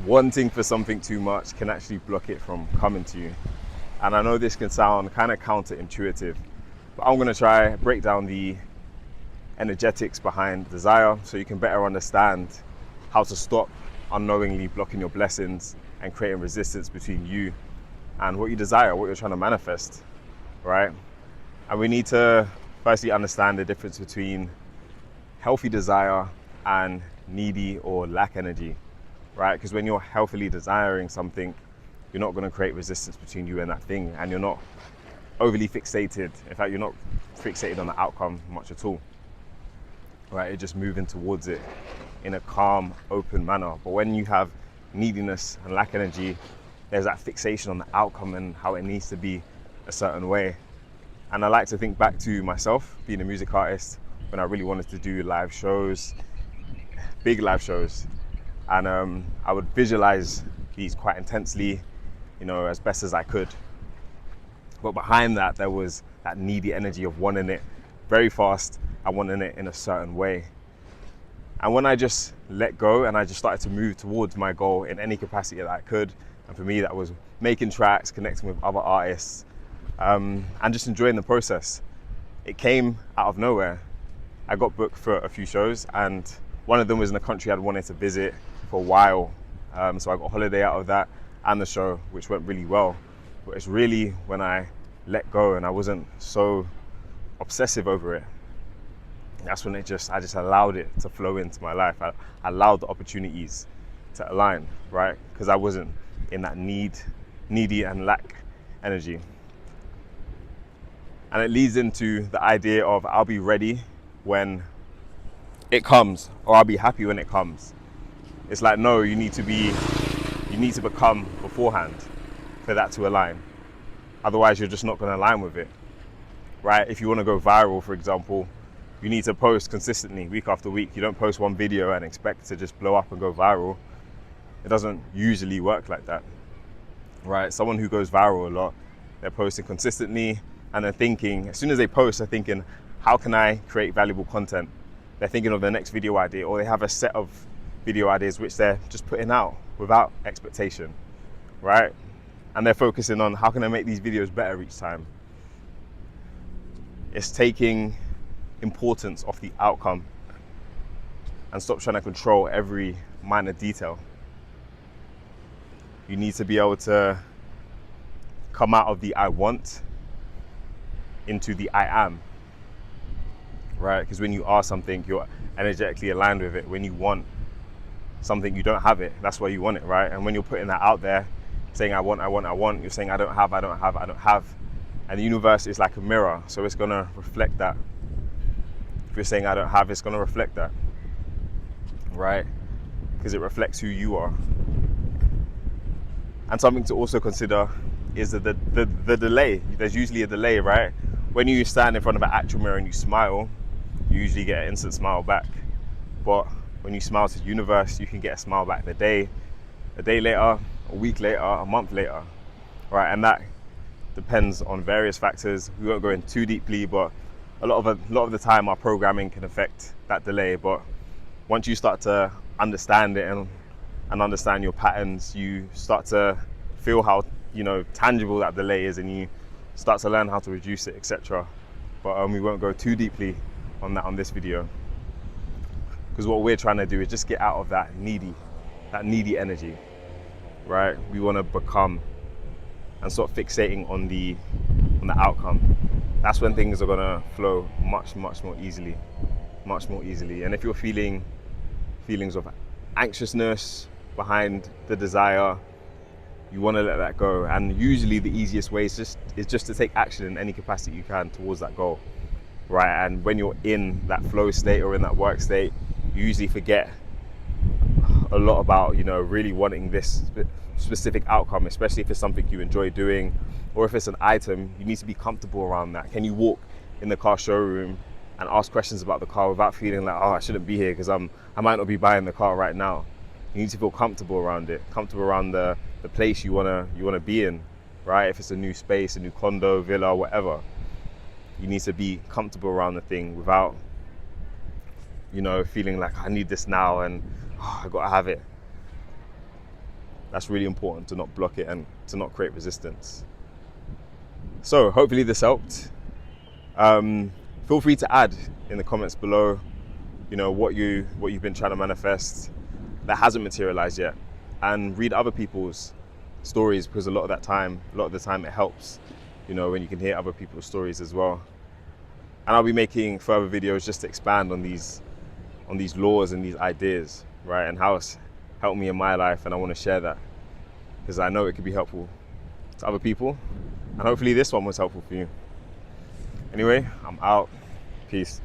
wanting for something too much can actually block it from coming to you. And I know this can sound kind of counterintuitive, but I'm going to try break down the energetics behind desire so you can better understand how to stop unknowingly blocking your blessings and creating resistance between you and what you desire, what you're trying to manifest, right? And we need to firstly understand the difference between healthy desire and needy or lack energy, right? Because when you're healthily desiring something, you're not going to create resistance between you and that thing, and you're not overly fixated. In fact, you're not fixated on the outcome much at all, right? You're just moving towards it in a calm, open manner. But when you have neediness and lack energy, there's that fixation on the outcome and how it needs to be a certain way. And I like to think back to myself being a music artist when I really wanted to do live shows, big live shows. And I would visualize these quite intensely, as best as I could. But behind that, there was that needy energy of wanting it very fast and wanting it in a certain way. And when I just let go and I just started to move towards my goal in any capacity that I could, and for me that was making tracks, connecting with other artists, and just enjoying the process, it came out of nowhere. I got booked for a few shows, and one of them was in a country I'd wanted to visit for a while. So I got a holiday out of that and the show, which went really well. But it's really when I let go and I wasn't so obsessive over it, that's when I just allowed it to flow into my life. I allowed the opportunities to align, right? Because I wasn't in that needy and lack energy. And it leads into the idea of I'll be ready when it comes, or I'll be happy when it comes. It's like, no, you need to become beforehand for that to align. Otherwise, you're just not going to align with it, right? If you want to go viral, for example, you need to post consistently week after week. You don't post one video and expect to just blow up and go viral. It doesn't usually work like that, right? Someone who goes viral a lot, they're posting consistently and they're thinking, as soon as they post, they're thinking, how can I create valuable content? They're thinking of their next video idea, or they have a set of video ideas which they're just putting out without expectation, right? And they're focusing on how can I make these videos better each time. It's taking importance off the outcome and stop trying to control every minor detail. You need to be able to come out of the I want into the I am, right? Because when you are something, you're energetically aligned with it. When you want something, you don't have it. That's why you want it, right? And when you're putting that out there, saying I want, you're saying I don't have. And the universe is like a mirror, so it's gonna reflect that. If you're saying I don't have, it's gonna reflect that, right? Because it reflects who you are. And something to also consider is the delay. There's usually a delay, right? When you stand in front of an actual mirror and you smile, you usually get an instant smile back. But when you smile to the universe, you can get a smile back a day later, a week later, a month later, right? And that depends on various factors. We won't go in too deeply, but a lot of the time our programming can affect that delay. But once you start to understand it and understand your patterns, you start to feel how tangible that delay is, and you start to learn how to reduce it, etc. But we won't go too deeply on that on this video, because what we're trying to do is just get out of that needy energy, right? We want to become and stop fixating on the outcome. That's when things are gonna flow much more easily. And if you're feeling feelings of anxiousness behind the desire, you want to let that go. And usually the easiest way is just to take action in any capacity you can towards that goal, right? And when you're in that flow state or in that work state, you usually forget a lot about really wanting this specific outcome, especially if it's something you enjoy doing, or if it's an item. You need to be comfortable around that. Can you walk in the car showroom and ask questions about the car without feeling like, oh, I shouldn't be here because I might not be buying the car right now? You need to feel comfortable around it, comfortable around the place you wanna be in, right? If it's a new space, a new condo, villa, whatever, you need to be comfortable around the thing without feeling like I need this now and I gotta have it. That's really important, to not block it and to not create resistance. So hopefully this helped. Feel free to add in the comments below, what you've been trying to manifest that hasn't materialized yet, and read other people's stories, because a lot of the time it helps, when you can hear other people's stories as well. And I'll be making further videos just to expand on these laws and these ideas, right, and how it's helped me in my life, and I want to share that because I know it could be helpful to other people, and hopefully this one was helpful for you. Anyway, I'm out. Peace.